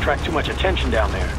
attract too much attention down there.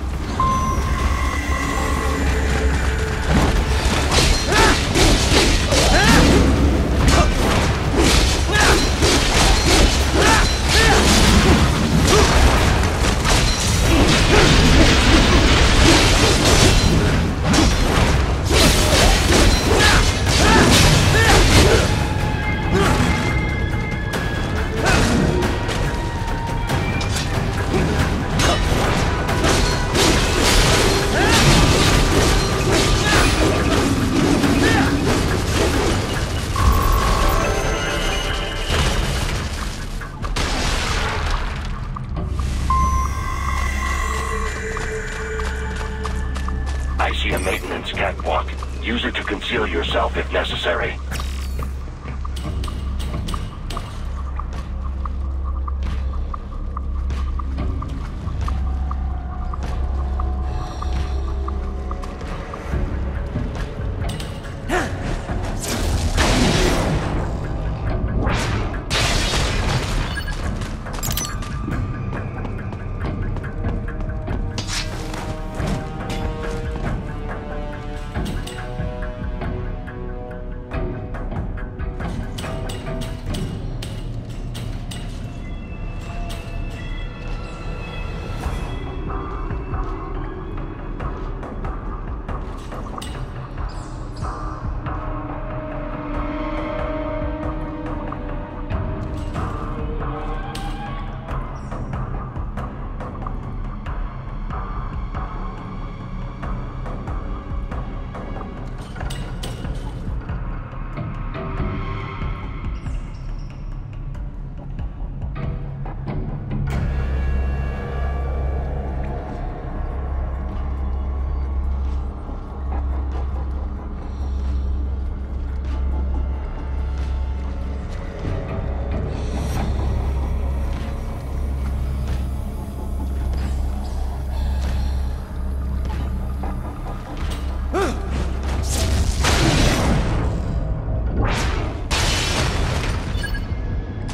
I see a maintenance catwalk. Use it to conceal yourself if necessary.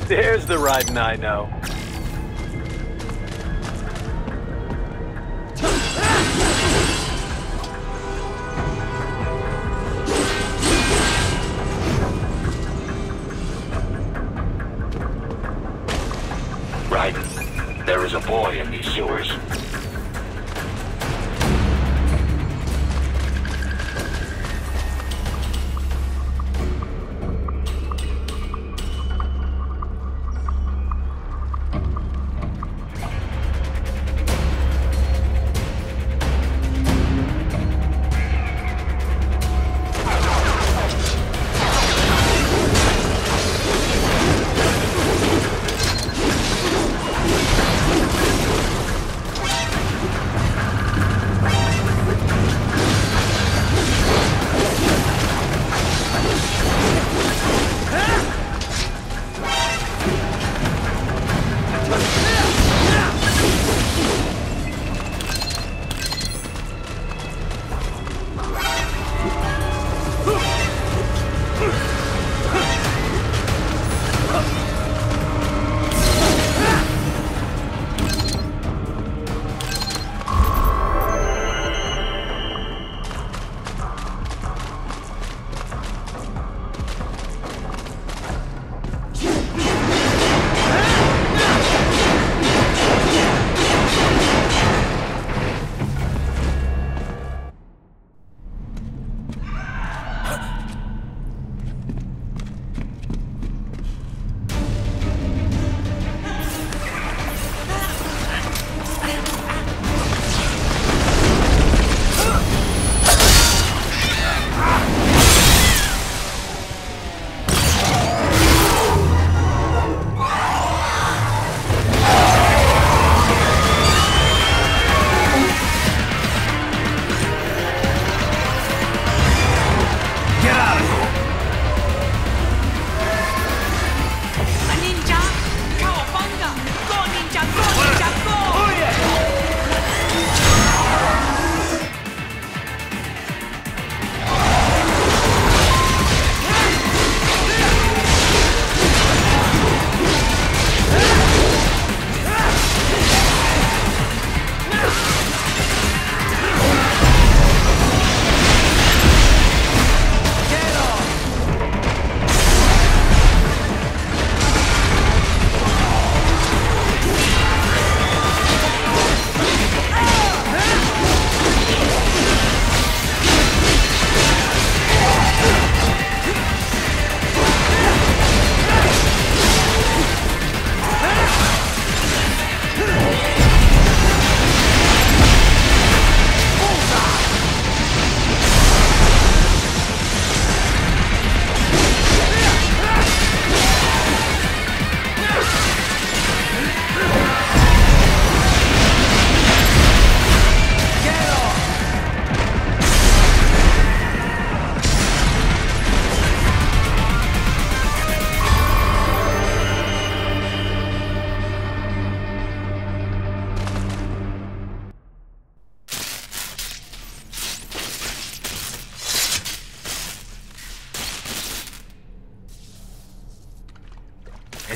There's the Raiden I know. Raiden, there is a boy in these sewers.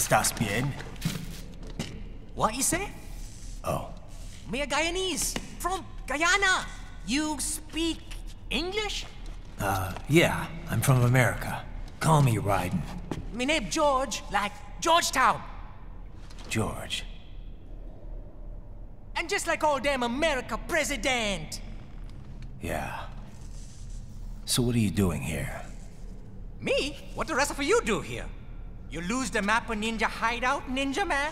¿Estás bien? What you say? Oh. Me a Guyanese, from Guyana. You speak English? Yeah, I'm from America. Call me Ryden. Me name George, like Georgetown. George. And just like all damn America president. Yeah. So what are you doing here? Me? What the rest of you do here? You lose the map of Ninja hideout, Ninja man?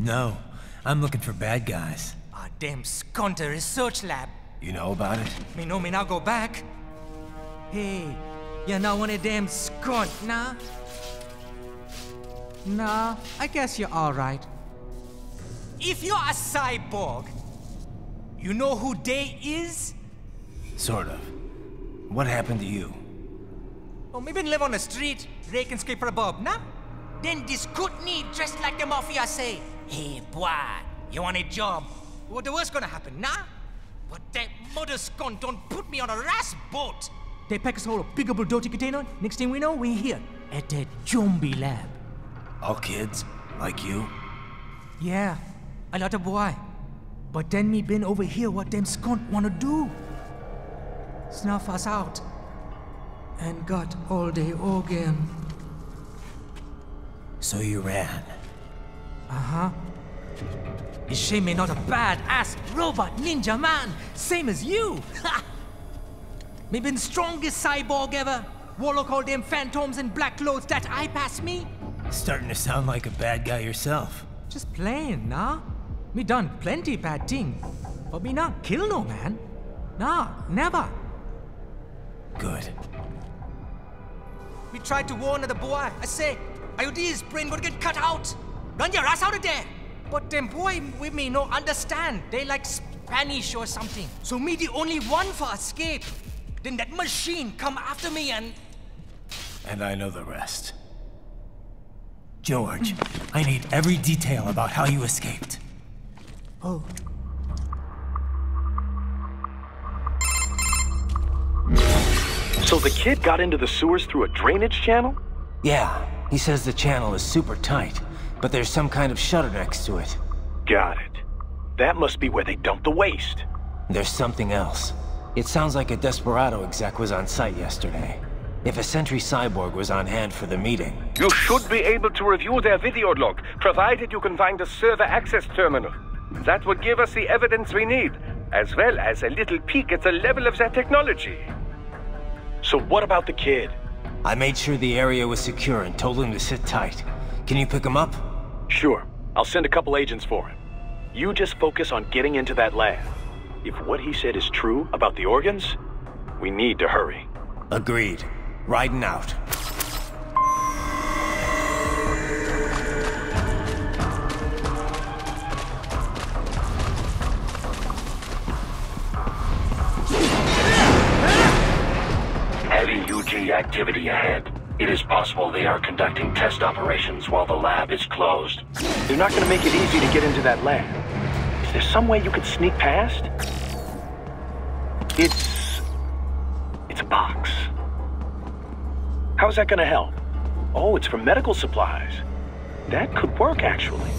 No, I'm looking for bad guys. Ah, damn skunter research lab. You know about it? Me know me now go back. Hey, you're not one of them skunt, nah? Nah, I guess you're alright. If you're a cyborg, you know who they is? Sort of. What happened to you? Oh, me been live on the street, rake and scrape for a bob, nah? Then this good need dressed like the mafia say, hey boy, you want a job? What the worst gonna happen, nah? But that mother scum don't put me on a ras boat. They pack us all a big old dirty container. Next thing we know, we're here at that zombie lab. All kids? Like you? Yeah, a lot of boy. But then me been over here what them skunt wanna do. Snuff us out. And got all the organ. So you ran? Uh-huh. Is she me not a bad-ass robot ninja man, same as you? Ha! Me been strongest cyborg ever. Warlock all them phantoms in black clothes that eye pass me. Starting to sound like a bad guy yourself. Just plain, nah? Me done plenty bad thing. But me not kill no man. Nah, never. Good. We tried to warn the boy. I say, IOD's brain gonna get cut out. Run your ass out of there. But them boy with me no understand. They like Spanish or something. So me the only one for escape. Then that machine come after me and... And I know the rest. George, I need every detail about how you escaped. Oh. So the kid got into the sewers through a drainage channel? Yeah, he says the channel is super tight, but there's some kind of shutter next to it. Got it. That must be where they dumped the waste. There's something else. It sounds like a Desperado exec was on site yesterday. If a Sentry Cyborg was on hand for the meeting. You should be able to review their video log, provided you can find a server access terminal. That would give us the evidence we need, as well as a little peek at the level of their technology. So what about the kid? I made sure the area was secure and told him to sit tight. Can you pick him up? Sure. I'll send a couple agents for him. You just focus on getting into that lab. If what he said is true about the organs, we need to hurry. Agreed. Riding out. Heavy UG activity ahead. It is possible they are conducting test operations while the lab is closed. They're not going to make it easy to get into that lab. Is there some way you could sneak past? It's a box. How's that gonna help? Oh, it's for medical supplies. That could work, actually.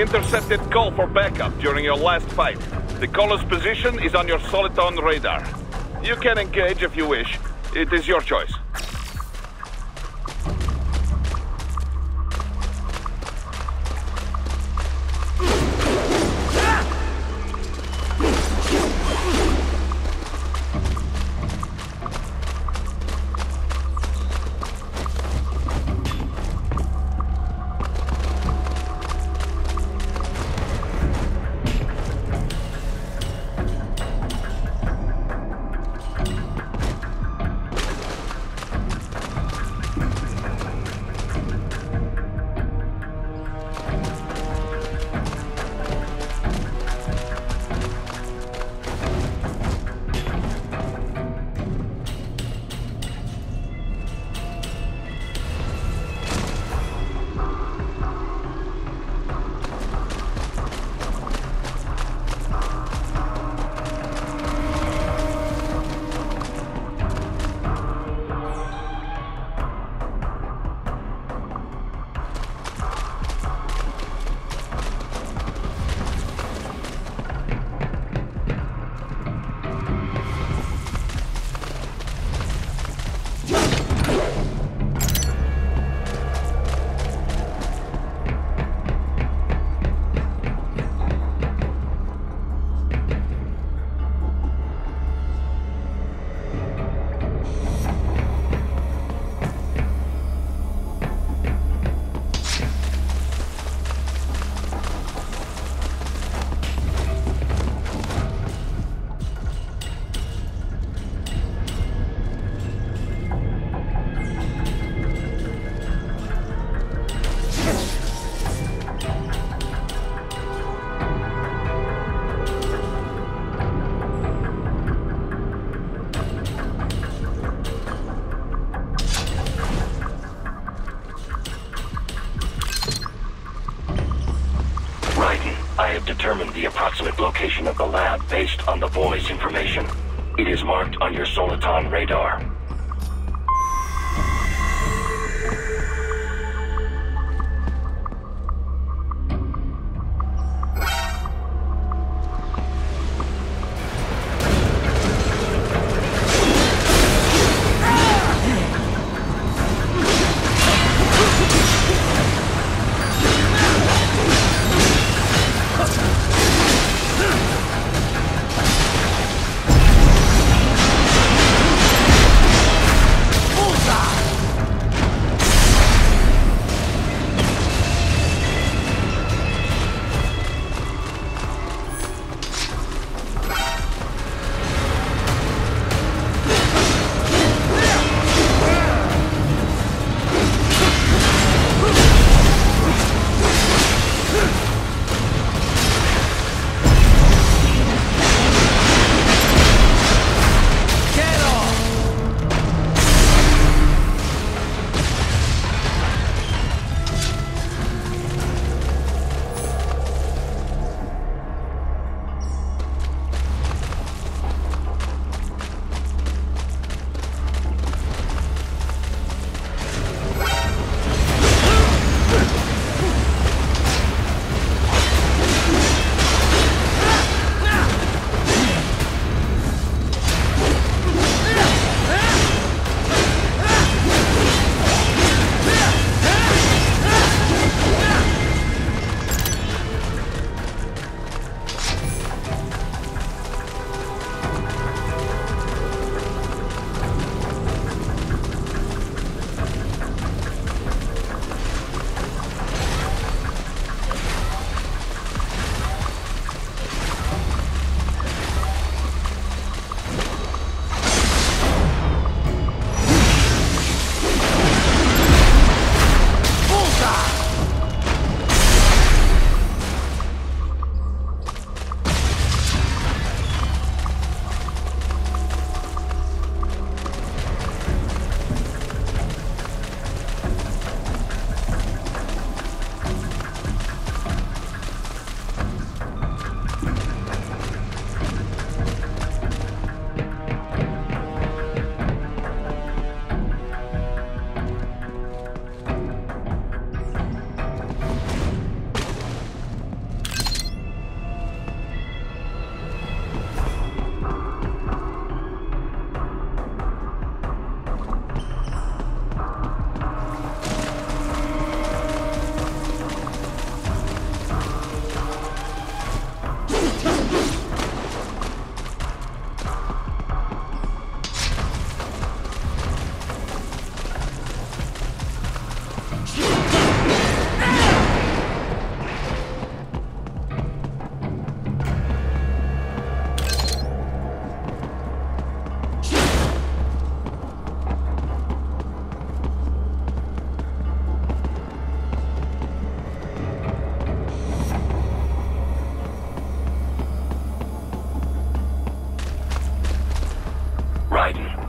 intercepted call for backup during your last fight. The caller's position is on your Soliton radar. You can engage if you wish. It is your choice. I have determined the approximate location of the lab based on the boy's information. It is marked on your Soliton radar.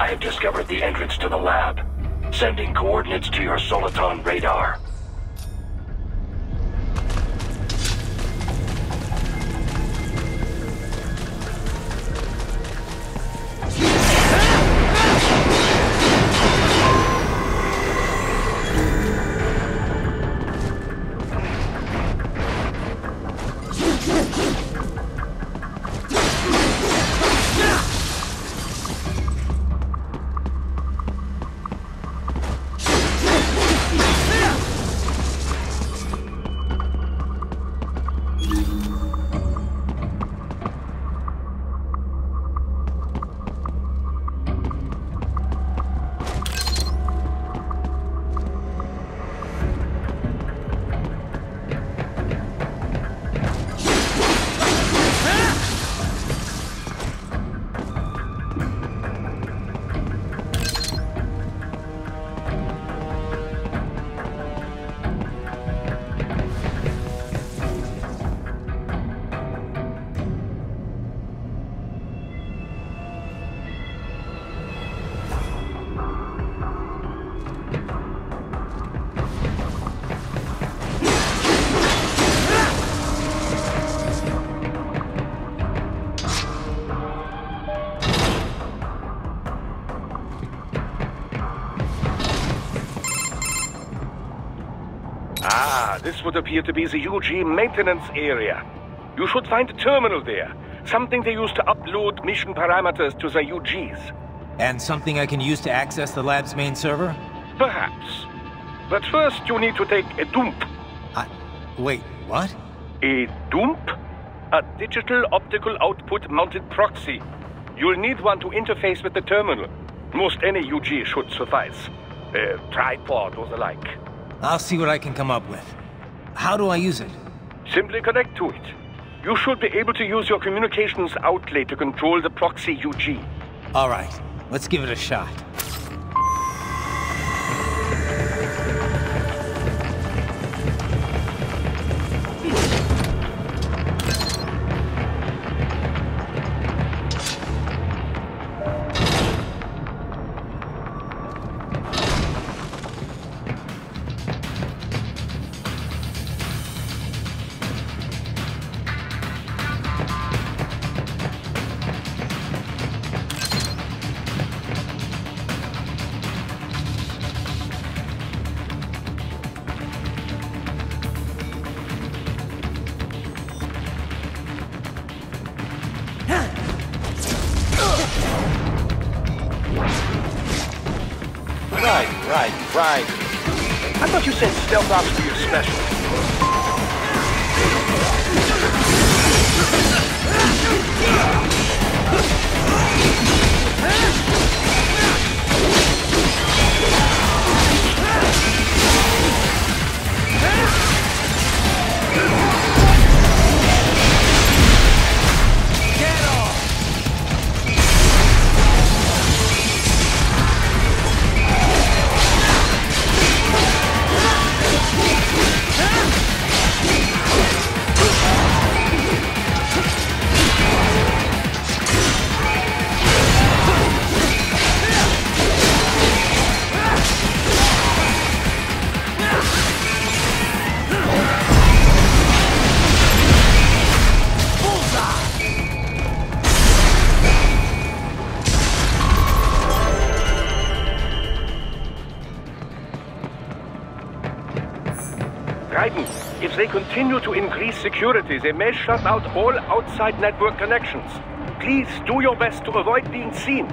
I have discovered the entrance to the lab. Sending coordinates to your Soliton radar. This would appear to be the UG maintenance area. You should find a terminal there. Something they use to upload mission parameters to the UGs. And something I can use to access the lab's main server? Perhaps. But first you need to take a dump. Wait, what? A dump? A digital optical output mounted proxy. You'll need one to interface with the terminal. Most any UG should suffice. A tripod or the like. I'll see what I can come up with. How do I use it? Simply connect to it. You should be able to use your communications outlay to control the proxy UG. All right, let's give it a shot. Right. I thought you said stealth ops were your specialty. If they continue to increase security, they may shut out all outside network connections. Please do your best to avoid being seen.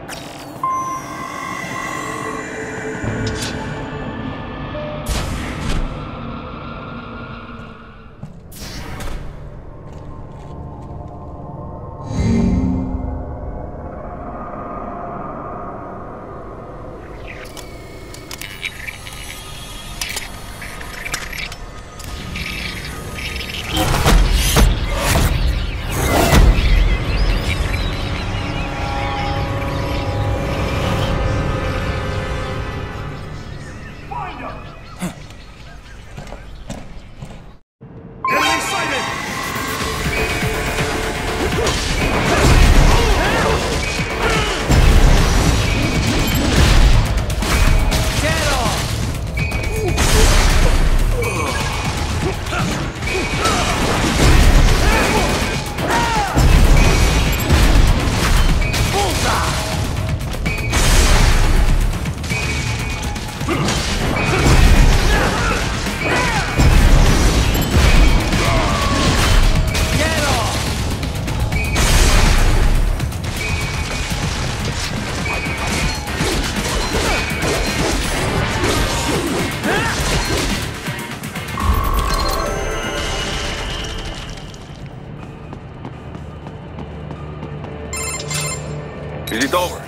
Is it over?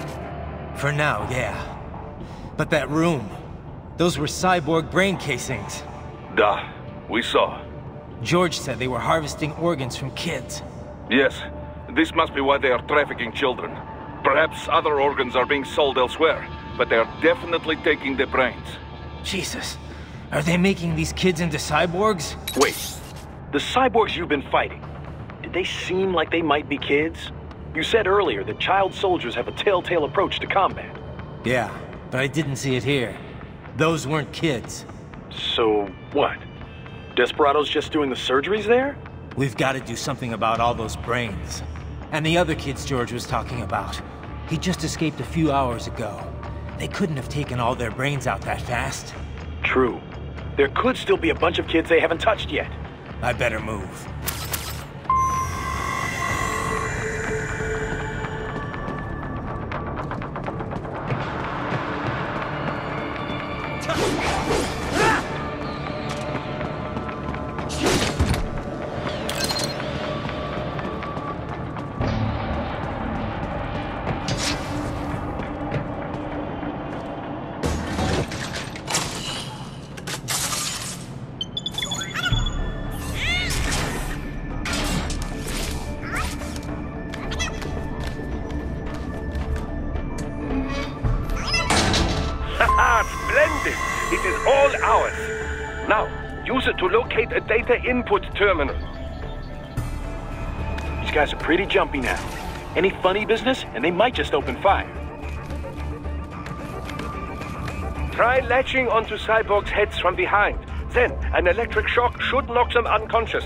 For now, yeah. But that room, those were cyborg brain casings. Duh, we saw. George said they were harvesting organs from kids. Yes, this must be why they are trafficking children. Perhaps other organs are being sold elsewhere, but they are definitely taking the brains. Jesus, are they making these kids into cyborgs? Wait, the cyborgs you've been fighting, did they seem like they might be kids? You said earlier that child soldiers have a telltale approach to combat. Yeah, but I didn't see it here. Those weren't kids. So, what? Desperado's just doing the surgeries there? We've got to do something about all those brains. And the other kids George was talking about. He just escaped a few hours ago. They couldn't have taken all their brains out that fast. True. There could still be a bunch of kids they haven't touched yet. I better move. Splendid! It is all ours. Now, use it to locate a data input terminal. These guys are pretty jumpy now. Any funny business, and they might just open fire. Try latching onto cyborgs' heads from behind. Then, an electric shock should knock them unconscious.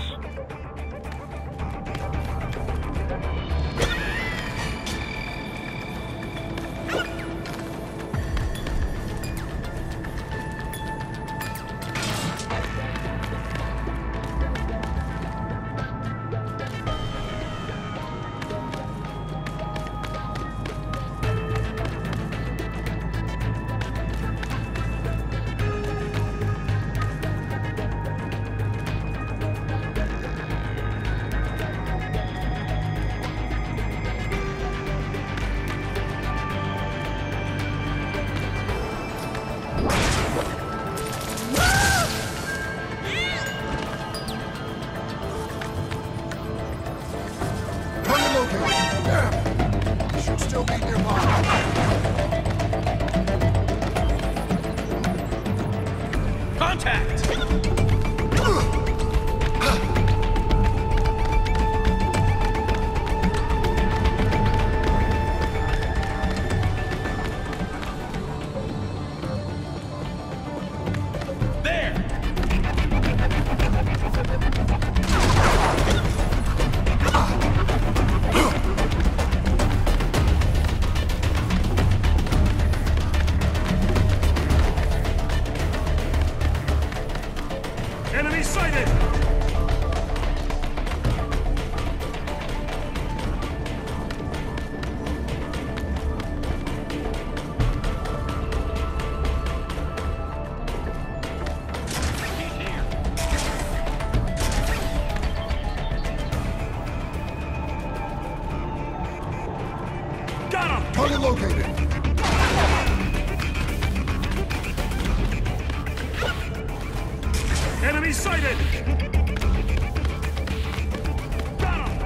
Enemy sighted! Got him! Target located. Enemy sighted! Got him!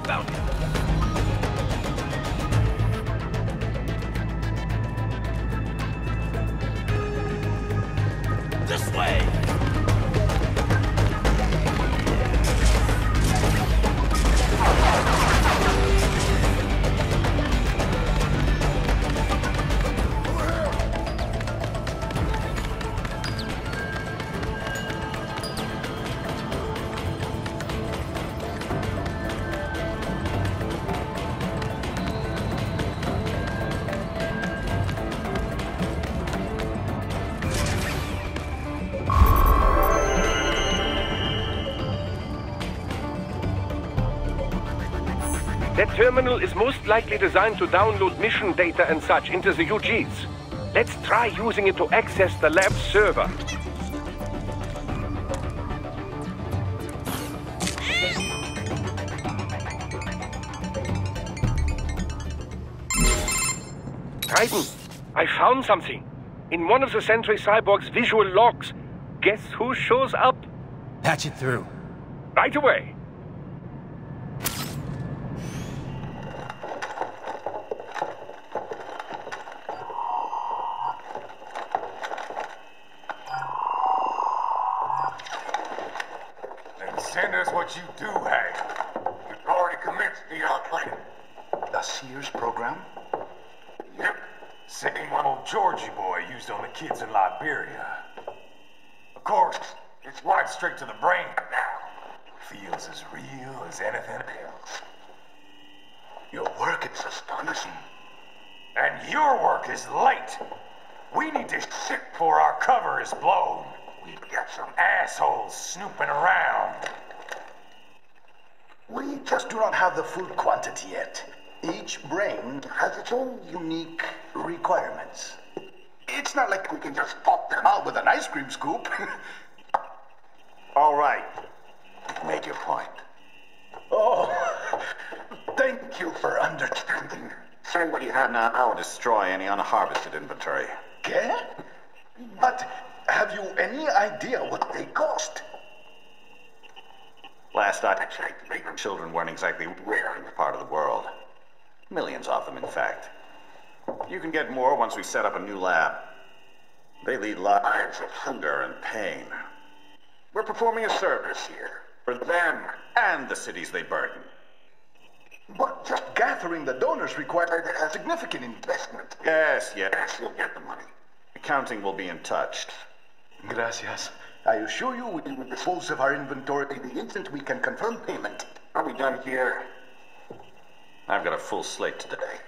Found him. This way! That terminal is most likely designed to download mission data and such into the UGs. Let's try using it to access the lab server. Titan, I found something. In one of the Sentry Cyborg's visual logs. Guess who shows up? Patch it through. Right away. Send us what you do have. You've already commenced the outplanning. The Sears program? Yep. Same one old Georgie boy used on the kids in Liberia. Of course, it's right straight to the brain now. Feels as real as anything else. Your work is astonishing. And your work is late. We need this shit before our cover is blown. We've got some assholes snooping around. We just do not have the full quantity yet. Each brain has its own unique requirements. It's not like we can just pop them out with an ice cream scoop. All right. Make your point. Oh, thank you for understanding. Send what you have now, or destroy any unharvested inventory. Okay? But have you any idea what they cost? Last I checked, children weren't exactly rare in the part of the world. Millions of them, in fact. You can get more once we set up a new lab. They lead lives of hunger and pain. We're performing a service here for them and the cities they burden. But just gathering the donors required a significant investment. Yes, you'll get the money. Accounting will be in touch. Gracias. I assure you we will dispose of our inventory the instant we can confirm payment. Are we done here? I've got a full slate today.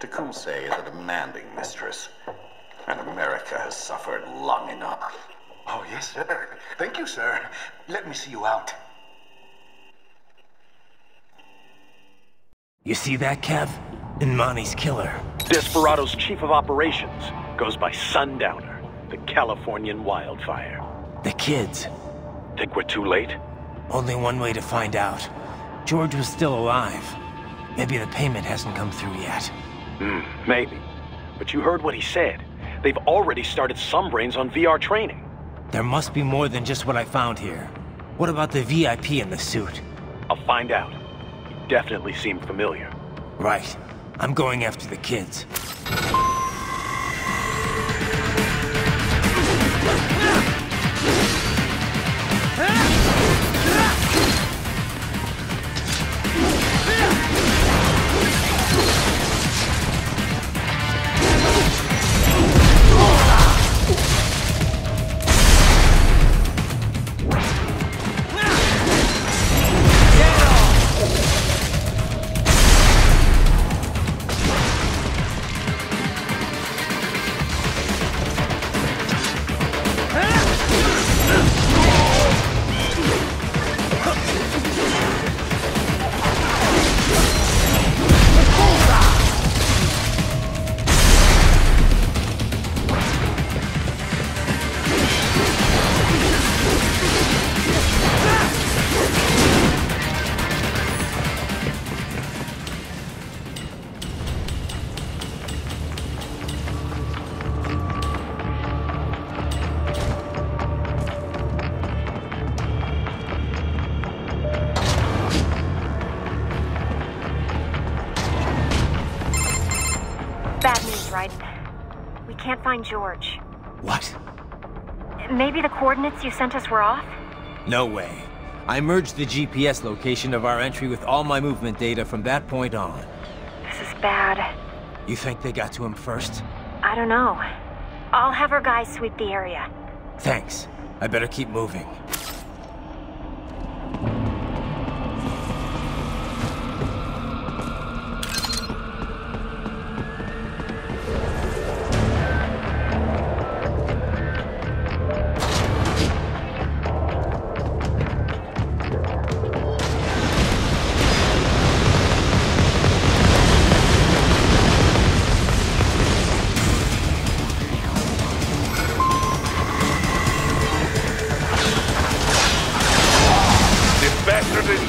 Tecumseh is a demanding mistress, and America has suffered long enough. Oh, yes, sir. Thank you, sir. Let me see you out. You see that, Kev? Imani's killer. Desperado's chief of operations goes by Sundowner, the Californian wildfire. The kids. Think we're too late? Only one way to find out. George was still alive. Maybe the payment hasn't come through yet. Maybe. But you heard what he said. They've already started some brains on VR training. There must be more than just what I found here. What about the VIP in the suit? I'll find out. He definitely seemed familiar. Right. I'm going after the kids. can't find George. What? Maybe the coordinates you sent us were off? No way. I merged the GPS location of our entry with all my movement data from that point on. This is bad. You think they got to him first? I don't know. I'll have our guys sweep the area. Thanks. I better keep moving.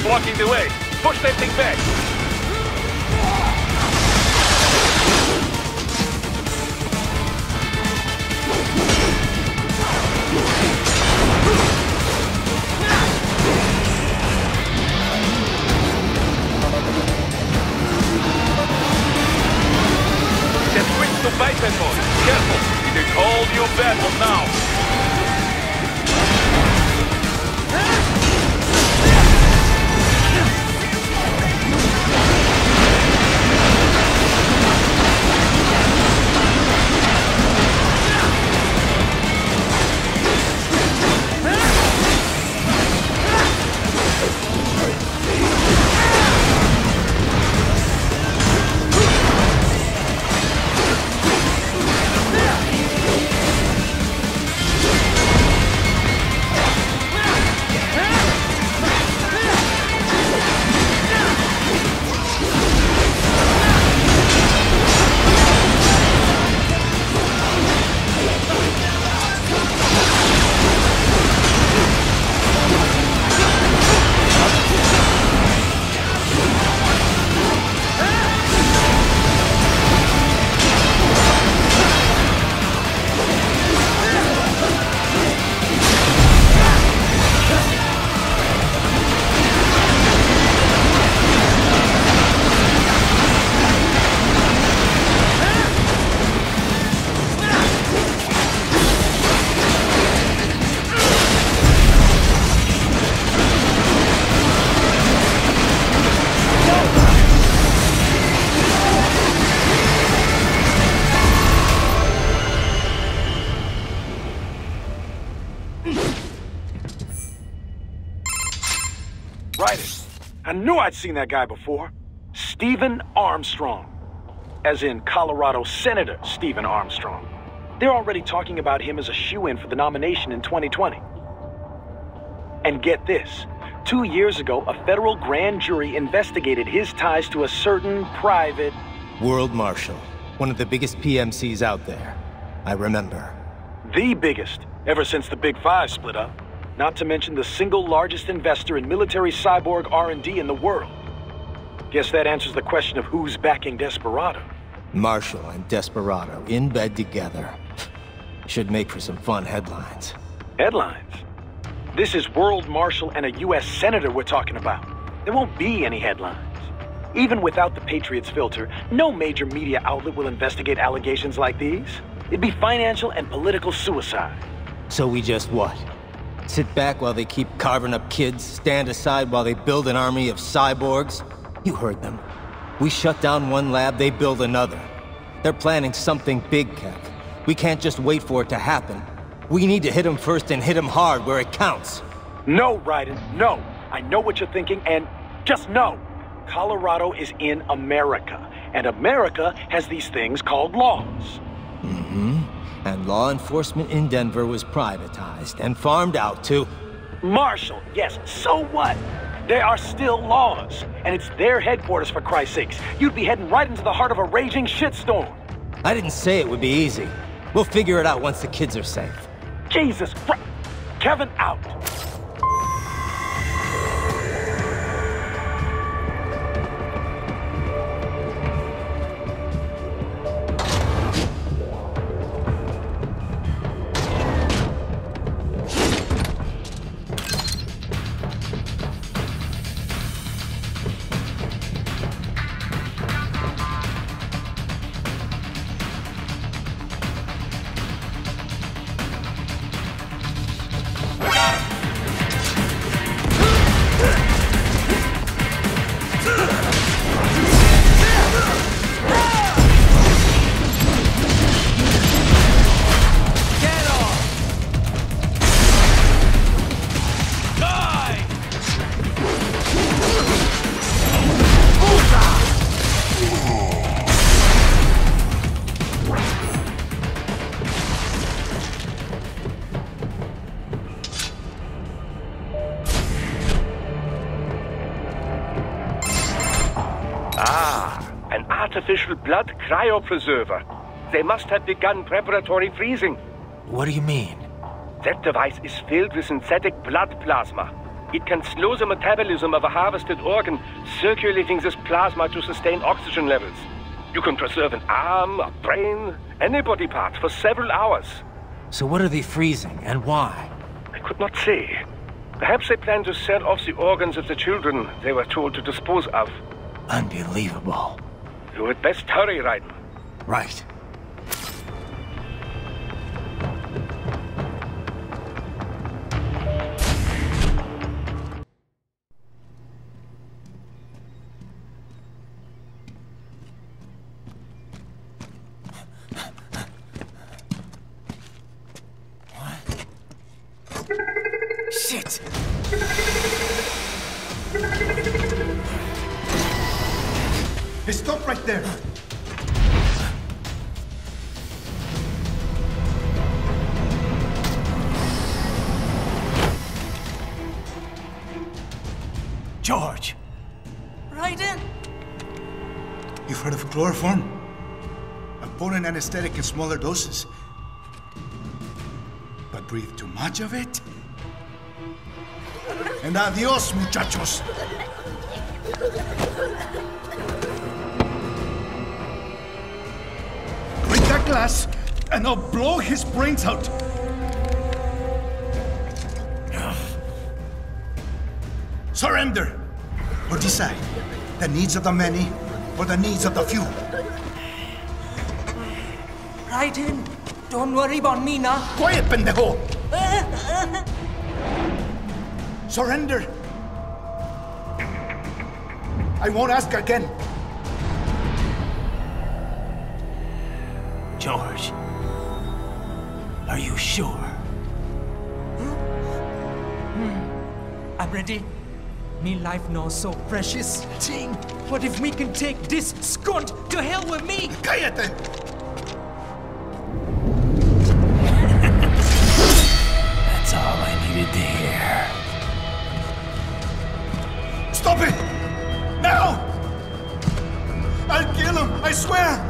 Blocking the way. Push that thing back. Get switch to bypass mode. Careful. It is all new battle now. I knew I'd seen that guy before. Stephen Armstrong. As in Colorado Senator Stephen Armstrong. They're already talking about him as a shoo-in for the nomination in 2020. And get this. 2 years ago, a federal grand jury investigated his ties to a certain private... World Marshal. One of the biggest PMCs out there. I remember. The biggest, ever since the Big Five split up. Not to mention the single largest investor in military cyborg R&D in the world. Guess that answers the question of who's backing Desperado. Marshall and Desperado in bed together. Should make for some fun headlines. Headlines? This is World Marshal and a U.S. Senator we're talking about. There won't be any headlines. Even without the Patriots filter, no major media outlet will investigate allegations like these. It'd be financial and political suicide. So we just what? Sit back while they keep carving up kids, stand aside while they build an army of cyborgs? You heard them. We shut down one lab, they build another. They're planning something big, Kev. We can't just wait for it to happen. We need to hit them first and hit them hard where it counts. No, Raiden, no. I know what you're thinking, and just no. Colorado is in America, and America has these things called laws. Mm-hmm. And law enforcement in Denver was privatized and farmed out to... Marshall, yes, so what? There are still laws, and it's their headquarters, for Christ's sakes. You'd be heading right into the heart of a raging shitstorm. I didn't say it would be easy. We'll figure it out once the kids are safe. Jesus Christ. Kevin, out. An artificial blood cryopreserver. They must have begun preparatory freezing. What do you mean? That device is filled with synthetic blood plasma. It can slow the metabolism of a harvested organ, circulating this plasma to sustain oxygen levels. You can preserve an arm, a brain, any body part for several hours. So what are they freezing, and why? I could not say. Perhaps they plan to sell off the organs of the children they were told to dispose of. Unbelievable. You had best hurry, Raiden. Right. Shit! Hey, stop right there! George! Raiden! You've heard of chloroform? A potent anesthetic in smaller doses. But breathe too much of it? And adios, muchachos! Break that glass, and I'll blow his brains out! Surrender! Or decide, the needs of the many, or the needs of the few. Raiden, don't worry about me now. Quiet, pendejo! Surrender! I won't ask again. George, are you sure? I'm ready. Me life now so precious. Ting, what if we can take this skunt to hell with me? Cállate! That's all I needed to hear. Stop it! Now! I'll kill him, I swear!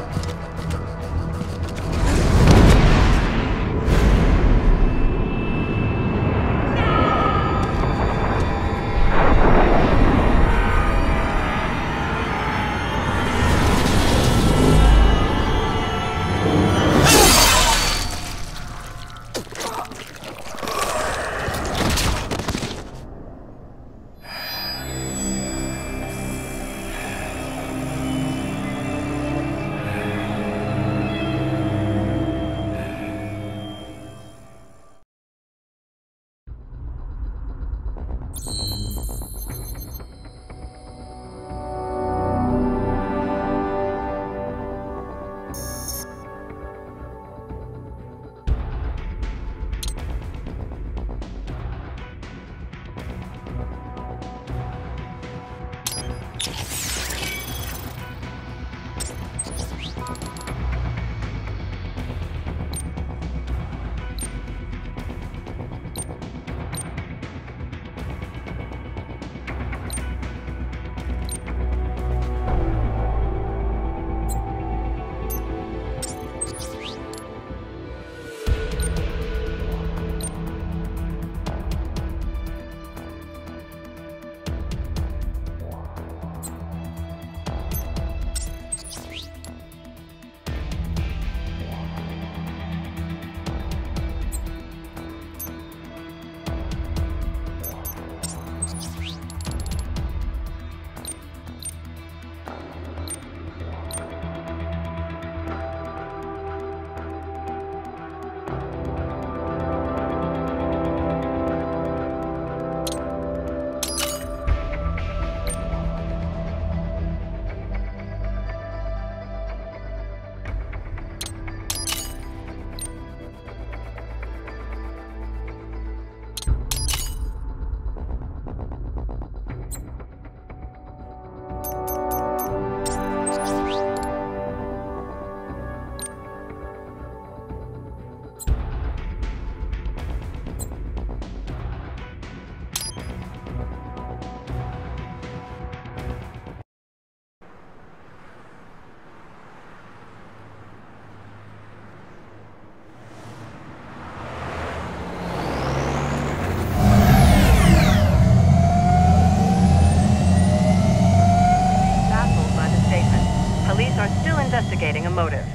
investigating a motive.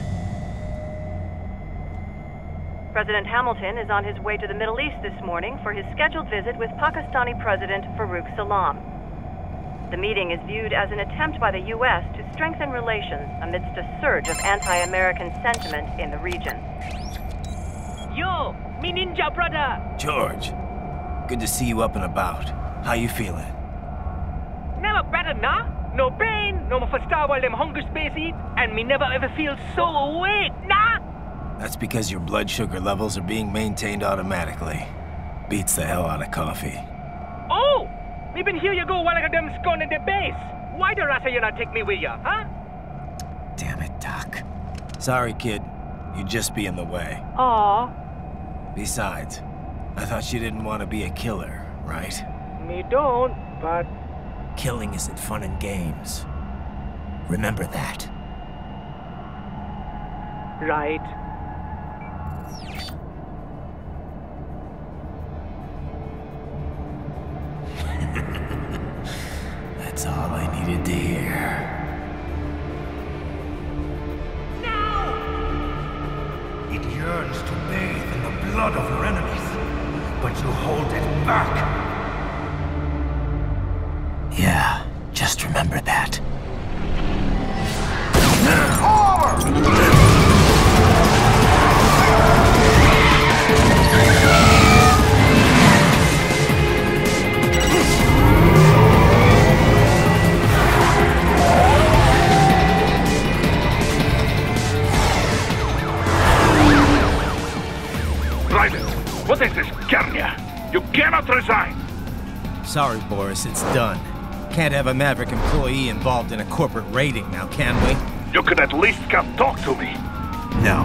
President Hamilton is on his way to the Middle East this morning for his scheduled visit with Pakistani President Farouk Salam. The meeting is viewed as an attempt by the U.S. to strengthen relations amidst a surge of anti-American sentiment in the region. Yo, me ninja brother! George, good to see you up and about. How you feeling? Never better, nah? No pain, no more for star while them hunger space eat, and me never ever feel so awake, nah? That's because your blood sugar levels are being maintained automatically. Beats the hell out of coffee. Oh! Me been here you go while I got them scone in the base. Why the rasa you not take me with ya, huh? Damn it, Doc. Sorry, kid. You'd just be in the way. Aw. Besides, I thought you didn't want to be a killer, right? Me don't, but... Killing isn't fun and games. Remember that. Right. That's all I needed to hear. It yearns to bathe in the blood of your enemies, but you hold it back. Yeah, just remember that. Private, what is this, Garnia? You cannot resign! Sorry, Boris, it's done. Can't have a Maverick employee involved in a corporate raiding now, can we? You could at least come talk to me. No.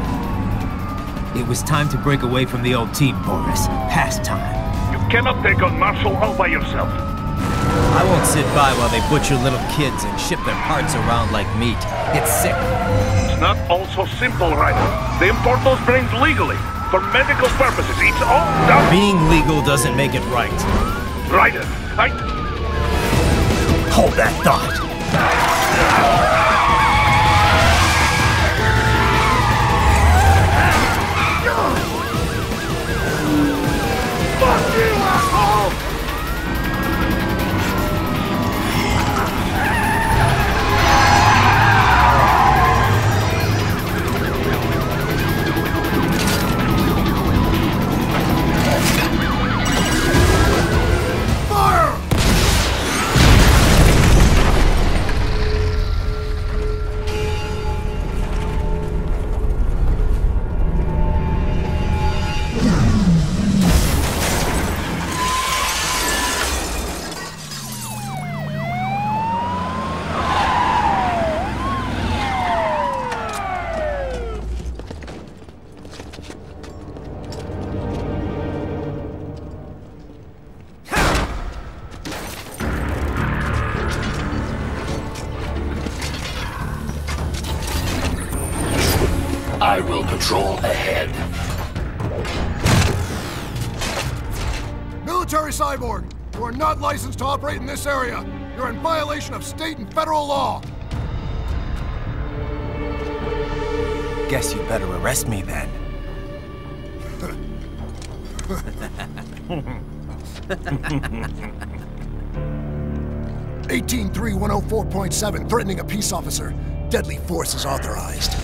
It was time to break away from the old team, Boris. Past time. You cannot take on Marshall all by yourself. I won't sit by while they butcher little kids and ship their parts around like meat. It's sick. It's not all so simple, Ryder. They import those brains legally. For medical purposes, it's all done. Being legal doesn't make it right. Ryder, Hold that thought. Fuck you, asshole! I will patrol ahead. Military Cyborg, you are not licensed to operate in this area. You're in violation of state and federal law. Guess you better arrest me then. 18-3-104.7, threatening a peace officer. Deadly force is authorized.